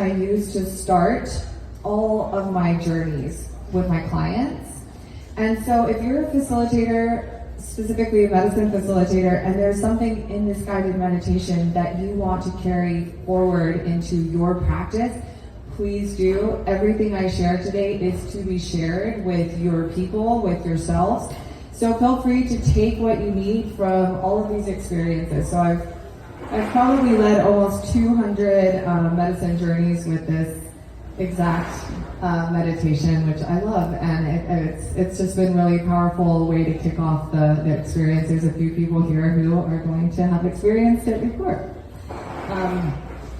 I use to start all of my journeys with my clients. And so if you're a facilitator, specifically a medicine facilitator, and there's something in this guided meditation that you want to carry forward into your practice, please do. Everything I share today is to be shared with your people, with yourselves. So feel free to take what you need from all of these experiences. So I've probably led almost 200 medicine journeys with this exact meditation, which I love, and it's just been really powerful way to kick off the experience. There's a few people here who are going to have experienced it before.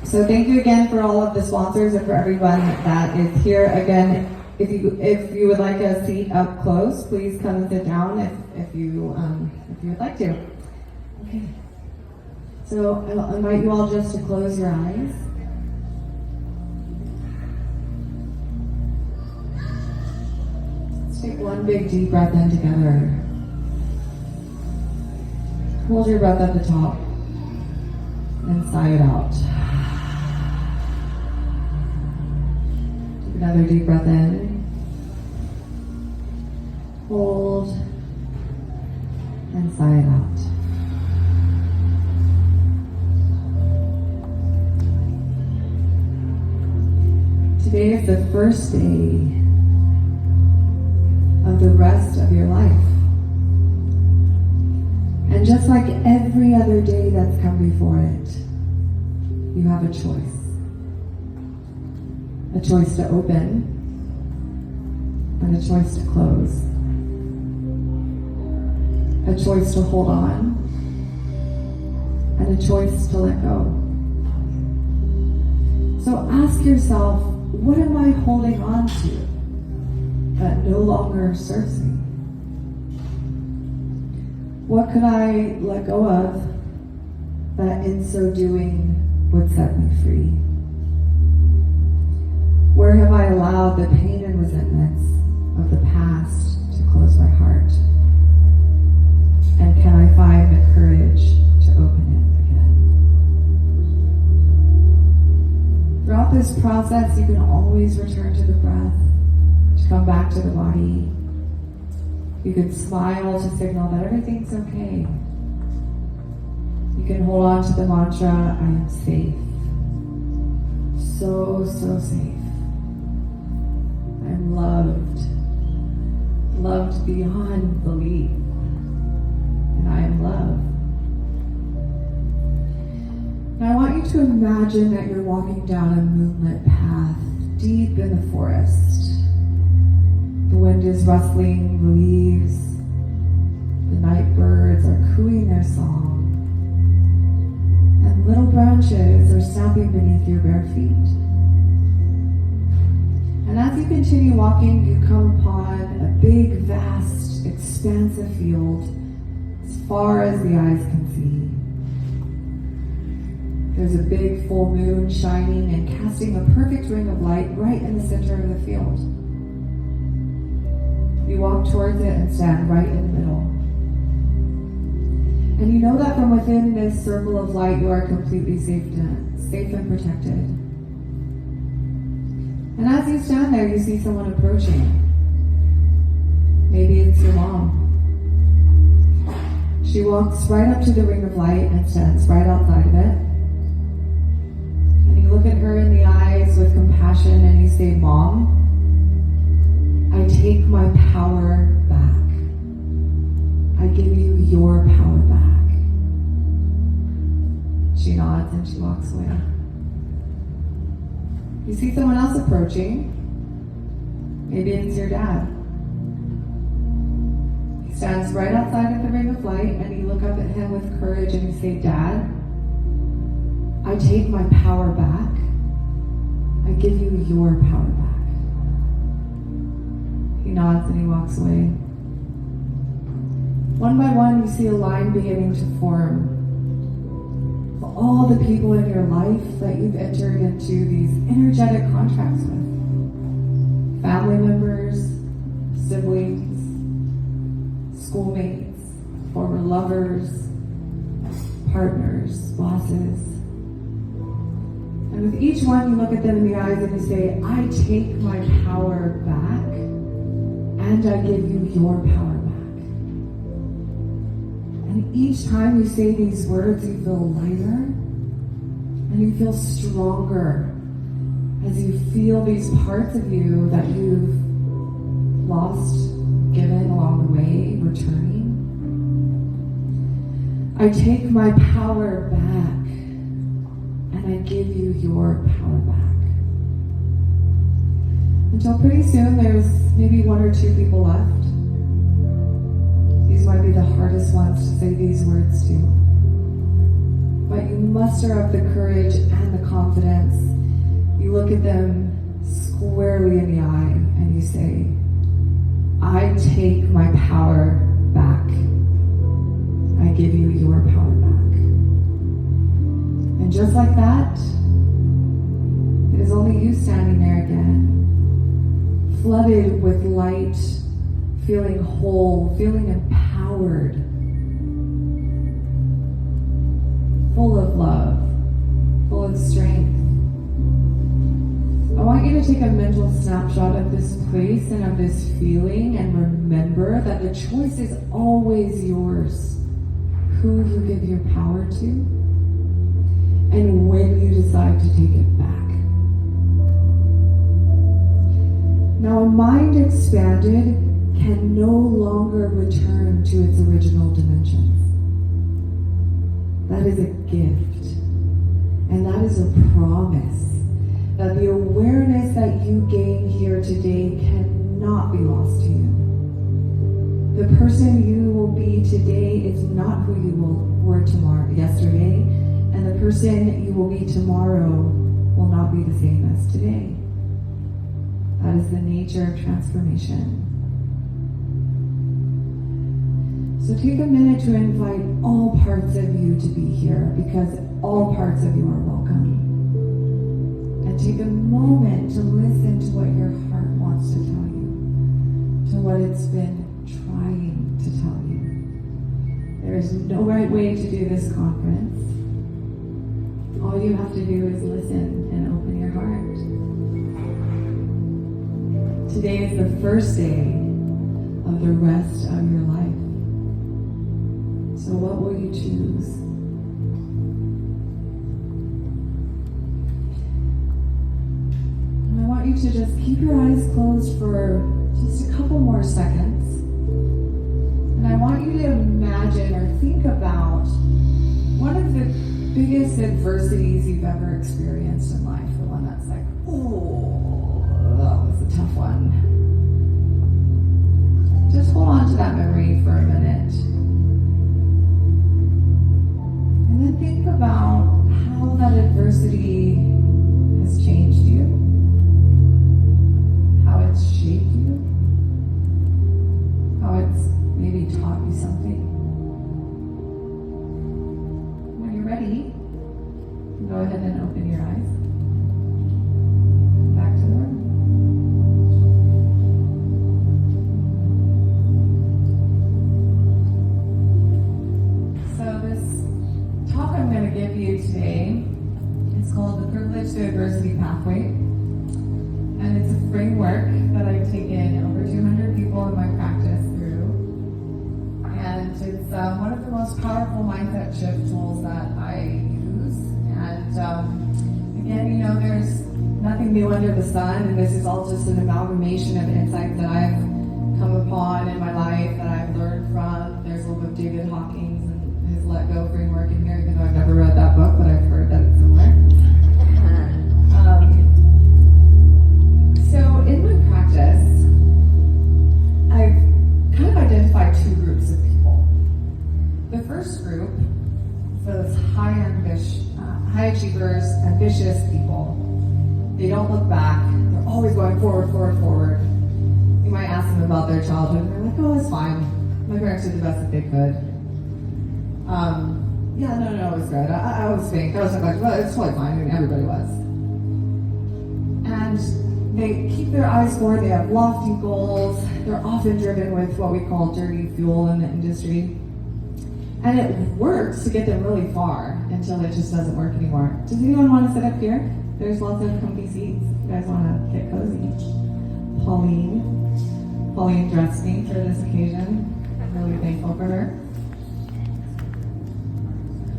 So thank you again for all of the sponsors and for everyone that is here. Again, if you would like a seat up close, please come and sit down if you would like to. Okay. So I'll invite you all just to close your eyes. Let's take one big deep breath in together. Hold your breath at the top and sigh it out. Take another deep breath in. Hold and sigh it out. Today is the first day of the rest of your life. And just like every other day that's come before it, you have a choice. A choice to open and a choice to close. A choice to hold on and a choice to let go. So ask yourself, what am I holding on to that no longer serves me? What could I let go of that in so doing would set me free? Where have I allowed the pain and resentments of the past to close my heart? And can I find the courage to open it again? Throughout this process, you can always return to the breath, to come back to the body. You can smile to signal that everything's okay. You can hold on to the mantra, I am safe. So, so safe. I am loved. Loved beyond belief. And I am loved. Now I want you to imagine that you're walking down a moonlit path deep in the forest. The wind is rustling the leaves. The night birds are cooing their song. And little branches are snapping beneath your bare feet. And as you continue walking, you come upon a big, vast, expansive field as far as the eyes can see. There's a big full moon shining and casting a perfect ring of light right in the center of the field. You walk towards it and stand right in the middle. And you know that from within this circle of light, you are completely safe and protected. And as you stand there, you see someone approaching. Maybe it's your mom. She walks right up to the ring of light and stands right outside of it. And you look at her in the eyes with compassion and you say, Mom, I take my power back. I give you your power back. She nods and she walks away. You see someone else approaching. Maybe it's your dad. He stands right outside of the ring of light and you look up at him with courage and you say, Dad, I take my power back. I give you your power back. He nods and he walks away. One by one, you see a line beginning to form. All the people in your life that you've entered into these energetic contracts with. Family members, siblings, schoolmates, former lovers, partners, bosses. And with each one, you look at them in the the eyes and you say, I take my power back and I give you your power back. And each time you say these words, you feel lighter and you feel stronger as you feel these parts of you that you've lost, given along the way, returning. I take my power back and I give you your power back. Until pretty soon there's maybe 1 or 2 people left. These might be the hardest ones to say these words to. But you muster up the courage and the confidence. You look at them squarely in the eye and you say, I take my power back. I give you your power back. And just like that, it is only you standing there again, flooded with light, feeling whole, feeling empowered, full of love, full of strength. I want you to take a mental snapshot of this place and of this feeling and remember that the choice is always yours. Who you give your power to and when you decide to take it back. Now, a mind expanded can no longer return to its original dimensions. That is a gift, and that is a promise that the awareness that you gain here today cannot be lost to you. The person you will be today is not who you were yesterday, and the person you will be tomorrow will not be the same as today. That is the nature of transformation. So take a minute to invite all parts of you to be here, because all parts of you are welcome. And take a moment to listen to what your heart wants to tell you, to what it's been trying to tell you. There is no right way to do this conference. All you have to do is listen and open your heart. Today is the first day of the rest of your life. So what will you choose? And I want you to just keep your eyes closed for just a couple more seconds. And I want you to imagine or think about one of the biggest adversities you've ever experienced in life. The one that's like, oh, that was a tough one. Just hold on to that memory for a minute. And then think about how that adversity has changed you, how it's shaped you, how it's maybe taught you something. When you're ready, go ahead and open your eyes. Back to the room. So this talk I'm going to give you today is called The Privilege to Adversity Pathway. And it's a framework that I've taken over 200 people in my practice through. And it's one of the most powerful mindset shift tools that I use. And again, you know, there's nothing new under the sun, and this is all just an amalgamation of insights that I've come upon in my life, that I've learned from. There's a little bit of David Hawkins and his Let Go framework in here, even though I've never read that book, but I've heard that it's somewhere. So in my practice, I've kind of identified 2 groups of people. The first group, those high achievers, ambitious people. They don't look back. They're always going forward, forward, forward. You might ask them about their childhood, and they're like, oh, it's fine. My parents did the best that they could. No, it was good. I was fake. I was like, well, it's totally fine. I mean, everybody was. And they keep their eyes forward. They have lofty goals. They're often driven with what we call dirty fuel in the industry. And it works to get them really far until it just doesn't work anymore. Does anyone want to sit up here? There's lots of comfy seats. You guys want to get cozy. Pauline dressed me for this occasion. I'm really thankful for her.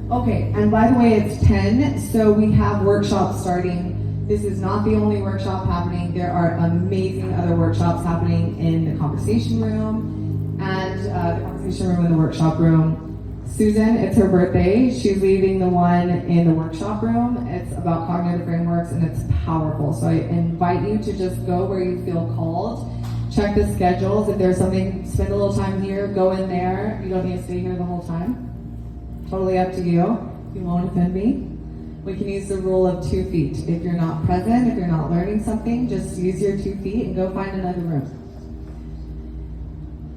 Okay, and by the way, it's 10, so we have workshops starting. This is not the only workshop happening. There are amazing other workshops happening in the conversation room and the conversation room and the workshop room. Susan, it's her birthday. She's leading the one in the workshop room. It's about cognitive frameworks and it's powerful. So I invite you to just go where you feel called. Check the schedules. If there's something, spend a little time here, go in there. You don't need to stay here the whole time. Totally up to you. You won't offend me. We can use the rule of 2 feet. If you're not present, if you're not learning something, just use your 2 feet and go find another room.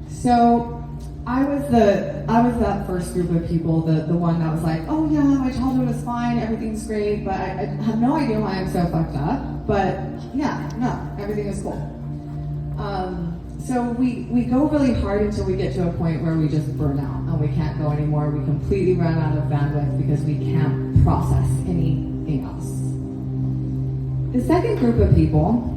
So I was that first group of people, the one that was like, oh yeah, my childhood was fine, everything's great, but I have no idea why I'm so fucked up. But yeah, no, everything is cool. So we go really hard until we get to a point where we just burn out and we can't go anymore. We completely run out of bandwidth because we can't process anything else. The second group of people,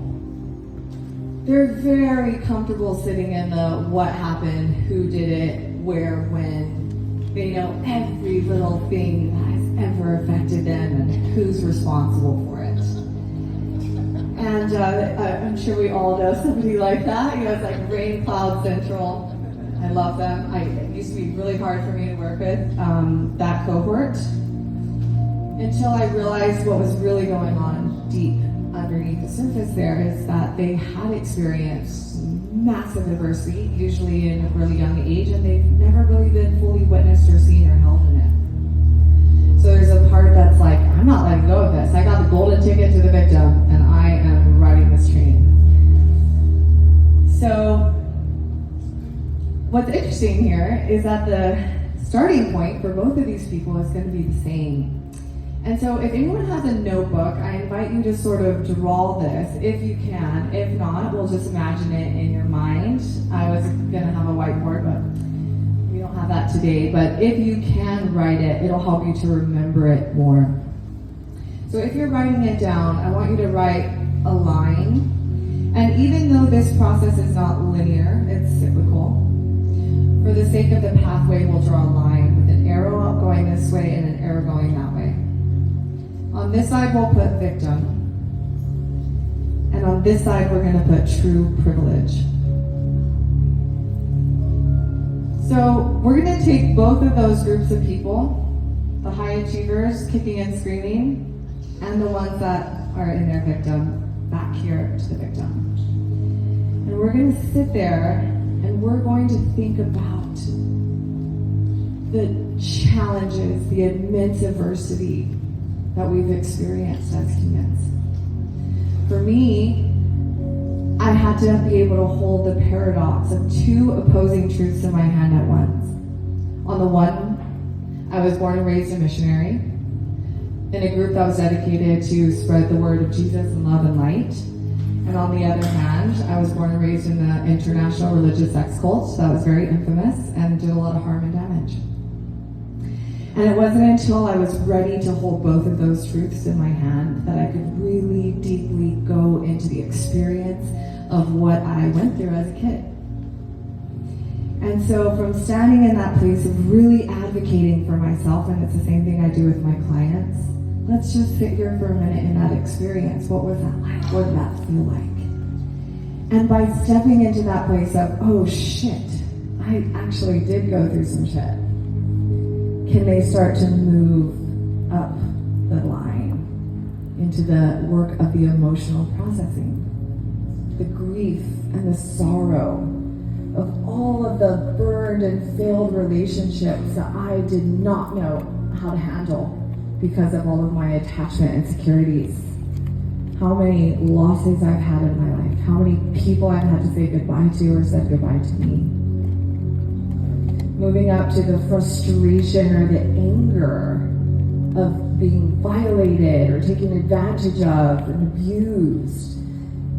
they're very comfortable sitting in the what happened, who did it, where, when. They know every little thing that has ever affected them and who's responsible for it. And I'm sure we all know somebody like that. It's like Rain Cloud Central. I love them. It used to be really hard for me to work with that cohort until I realized what was really going on deep underneath the surface there is that they had experienced massive adversity, usually in a really young age, and they've never really been fully witnessed or seen or held in it. So there's a part that's like, I'm not letting go of this. I got the golden ticket to the victim, and I am riding this train. So what's interesting here is that the starting point for both of these people is going to be the same. And so if anyone has a notebook, I invite you to sort of draw this, if you can. If not, we'll just imagine it in your mind. I was going to have a whiteboard, but we don't have that today. But if you can write it, it'll help you to remember it more. So if you're writing it down, I want you to write a line. And even though this process is not linear, it's cyclical, for the sake of the pathway, we'll draw a line with an arrow going this way and an arrow going that way. On this side, we'll put victim. And on this side, we're going to put true privilege. So we're going to take both of those groups of people, the high achievers, kicking and screaming, and the ones that are in their victim, back here to the victim. And we're going to sit there, and we're going to think about the challenges, the immense adversity that we've experienced as humans. For me, I had to be able to hold the paradox of two opposing truths in my hand at once. On the one, I was born and raised a missionary in a group that was dedicated to spread the word of Jesus and love and light. And on the other hand, I was born and raised in the international religious sex cult that was very infamous and did a lot of harm and damage. And it wasn't until I was ready to hold both of those truths in my hand that I could really deeply go into the experience of what I went through as a kid. And so from standing in that place of really advocating for myself, and it's the same thing I do with my clients, let's just sit here for a minute in that experience. What was that like? What did that feel like? And by stepping into that place of, oh shit, I actually did go through some shit, can they start to move up the line into the work of the emotional processing, the grief and the sorrow of all of the burned and failed relationships that I did not know how to handle because of all of my attachment insecurities. How many losses I've had in my life, how many people I've had to say goodbye to or said goodbye to me. Moving up to the frustration or the anger of being violated or taken advantage of and abused.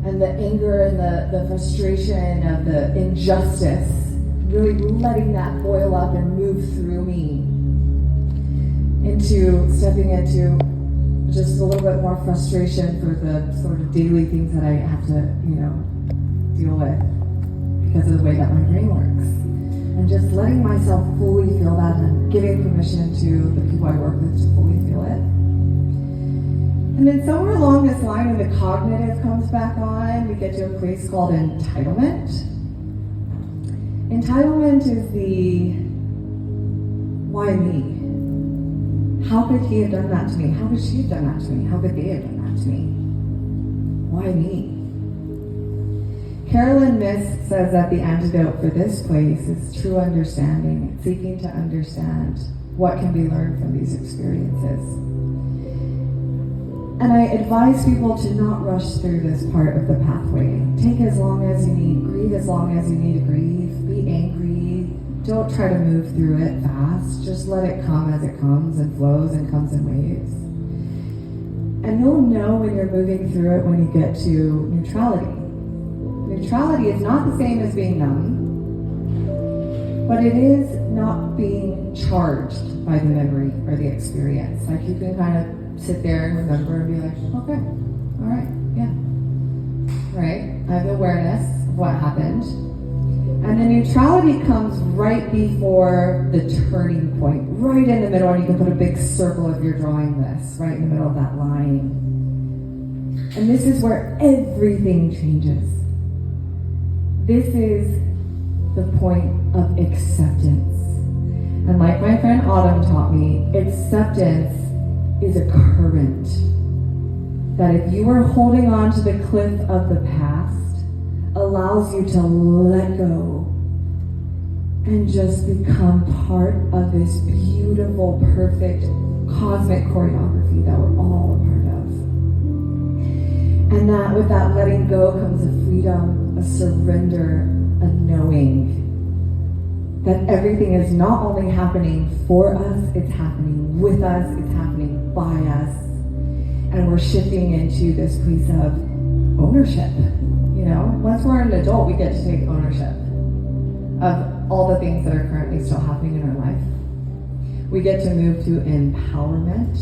And the anger and the frustration of the injustice, really letting that boil up and move through me into stepping into just a little bit more frustration for the sort of daily things that I have to, deal with because of the way that my brain works. And just letting myself fully feel that and giving permission to the people I work with to fully feel it. And then somewhere along this line, when the cognitive comes back on, we get to a place called entitlement. Entitlement is the why me? How could he have done that to me? How could she have done that to me? How could they have done that to me? Why me? Carolyn Miss says that the antidote for this place is true understanding, seeking to understand what can be learned from these experiences. And I advise people to not rush through this part of the pathway. Take as long as you need, grieve as long as you need to grieve, be angry, don't try to move through it fast, just let it come as it comes and flows and comes in waves. And you'll know when you're moving through it when you get to neutrality. Neutrality is not the same as being numb, but it is not being charged by the memory or the experience. Like you can kind of sit there and remember and be like, okay, all right, yeah. Right? I have awareness of what happened. And then neutrality comes right before the turning point, right in the middle, and you can put a big circle if you're drawing this, right in the middle of that line. And this is where everything changes. This is the point of acceptance. And like my friend Autumn taught me, acceptance is a current. That if you are holding on to the cliff of the past, allows you to let go and just become part of this beautiful, perfect, cosmic choreography that we're all a part of. And that with that letting go comes a freedom, a surrender, a knowing that everything is not only happening for us, it's happening with us, it's happening by us. And we're shifting into this place of ownership. Once we're an adult, we get to take ownership of all the things that are currently still happening in our life. We get to move to empowerment.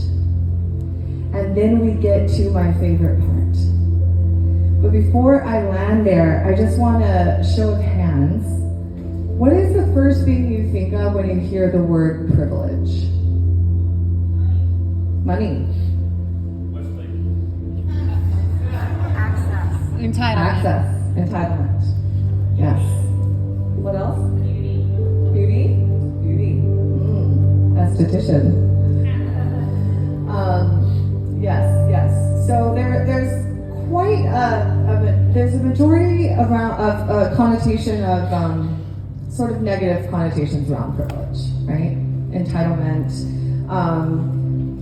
And then we get to my favorite part. But before I land there, I just want to show of hands. What is the first thing you think of when you hear the word privilege? Money. Entitlement. Yes. What else? Beauty. Esthetician. Yes. So there's quite there's a majority of connotation of sort of negative connotations around privilege, right? Entitlement,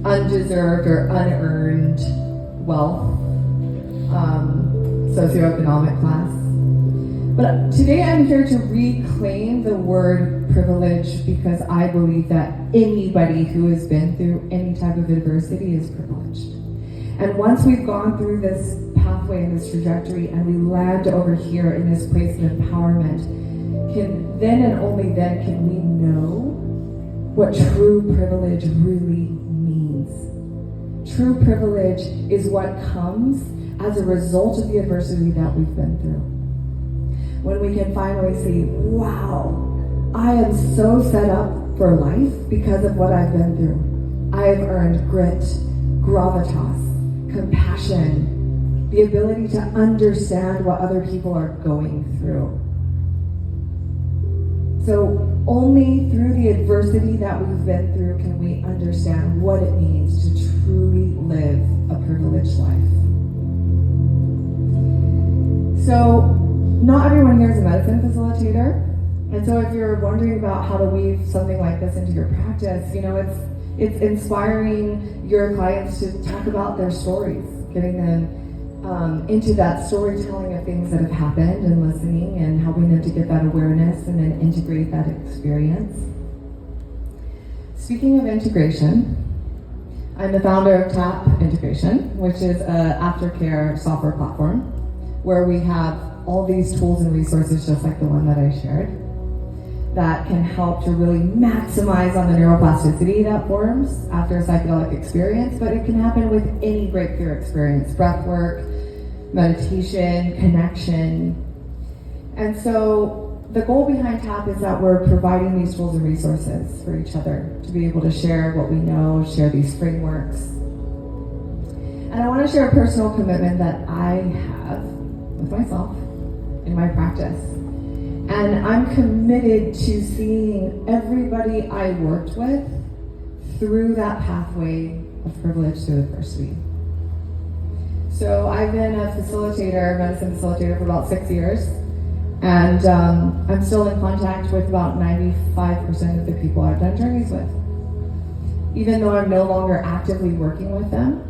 undeserved or unearned wealth. Socioeconomic class. But today I'm here to reclaim the word privilege because I believe that anybody who has been through any type of adversity is privileged. And once we've gone through this pathway and this trajectory and we land over here in this place of empowerment, then and only then can we know what true privilege really means. True privilege is what comes as a result of the adversity that we've been through. When we can finally see, wow, I am so set up for life because of what I've been through. I have earned grit, gravitas, compassion, the ability to understand what other people are going through. So only through the adversity that we've been through can we understand what it means to truly live a privileged life. So, not everyone here is a medicine facilitator, and so if you're wondering about how to weave something like this into your practice, it's inspiring your clients to talk about their stories, getting them into that storytelling of things that have happened and listening and helping them to get that awareness and then integrate that experience. Speaking of integration, I'm the founder of TAP Integration, which is an aftercare software platform where we have all these tools and resources just like the one that I shared. that can help to really maximize on the neuroplasticity that forms after a psychedelic experience, but it can happen with any breakthrough experience, breath work, meditation, connection. And so the goal behind TAP is that we're providing these tools and resources for each other to be able to share what we know, share these frameworks. And I want to share a personal commitment that I have with myself in my practice. And I'm committed to seeing everybody I worked with through that pathway of privilege to adversity. So I've been a facilitator, medicine facilitator for about 6 years. And I'm still in contact with about 95% of the people I've done journeys with. Even though I'm no longer actively working with them,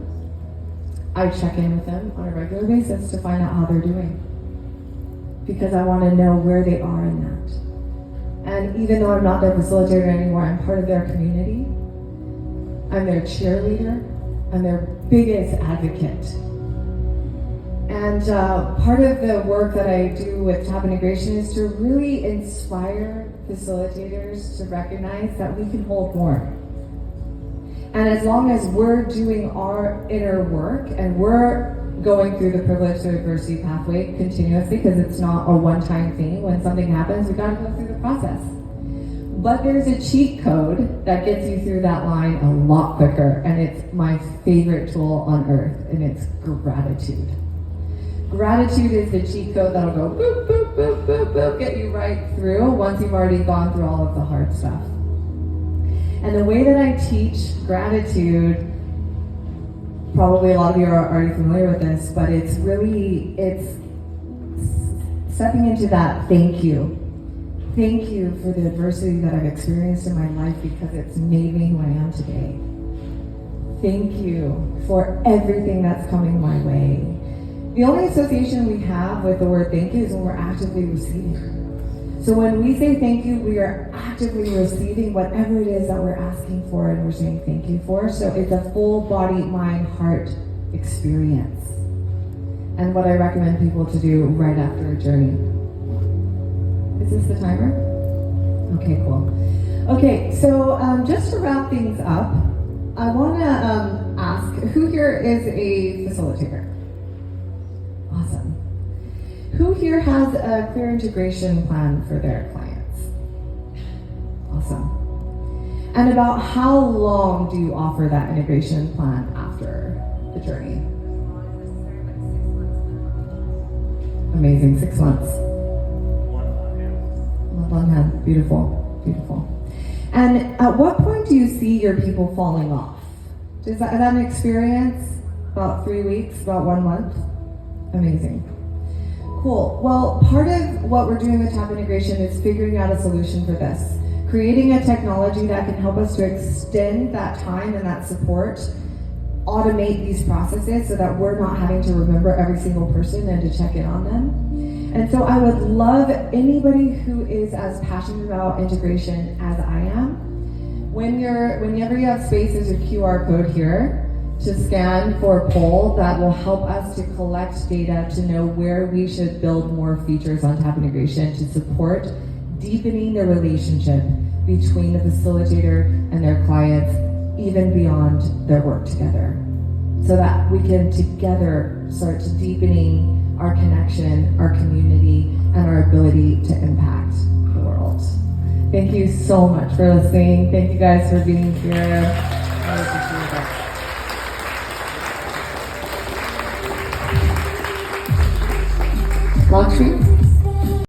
I check in with them on a regular basis to find out how they're doing. Because I want to know where they are in that. And even though I'm not their facilitator anymore, I'm part of their community. I'm their cheerleader. I'm their biggest advocate. And part of the work that I do with TAP integration is to really inspire facilitators to recognize that we can hold more. And as long as we're doing our inner work and we're going through the privilege to adversity pathway continuously, because it's not a one-time thing. When something happens, we gotta go through the process. But there's a cheat code that gets you through that line a lot quicker, and it's my favorite tool on earth, and it's gratitude. Gratitude is the cheat code that'll go boop, boop, boop, boop, boop, get you right through once you've already gone through all of the hard stuff. And the way that I teach gratitude, probably a lot of you are already familiar with this, but it's stepping into that thank you. Thank you for the adversity that I've experienced in my life because it's made me who I am today. Thank you for everything that's coming my way. The only association we have with the word thank you is when we're actively receiving. So when we say thank you, we are actively receiving whatever it is that we're asking for and we're saying thank you for. So it's a full body, mind, heart experience. And what I recommend people to do right after a journey. Is this the timer? Okay, cool. Okay, so just to wrap things up, I want to ask, who here is a facilitator? Awesome. Who here has a clear integration plan for their clients? Awesome. And about how long do you offer that integration plan after the journey? Amazing, 6 months. One hand, beautiful, beautiful. And at what point do you see your people falling off? Is that an experience? About 3 weeks, about 1 month? Amazing. Cool. Well, part of what we're doing with TAP integration is figuring out a solution for this. Creating a technology that can help us to extend that time and that support, automate these processes so that we're not having to remember every single person and to check in on them. And so I would love anybody who is as passionate about integration as I am. Whenever you have space, there's a QR code here to scan for a poll that will help us to collect data to know where we should build more features on TAP integration to support deepening the relationship between the facilitator and their clients, even beyond their work together, so that we can together start to deepening our connection, our community, and our ability to impact the world. Thank you so much for listening. Thank you guys for being here. I appreciate it. Long Street.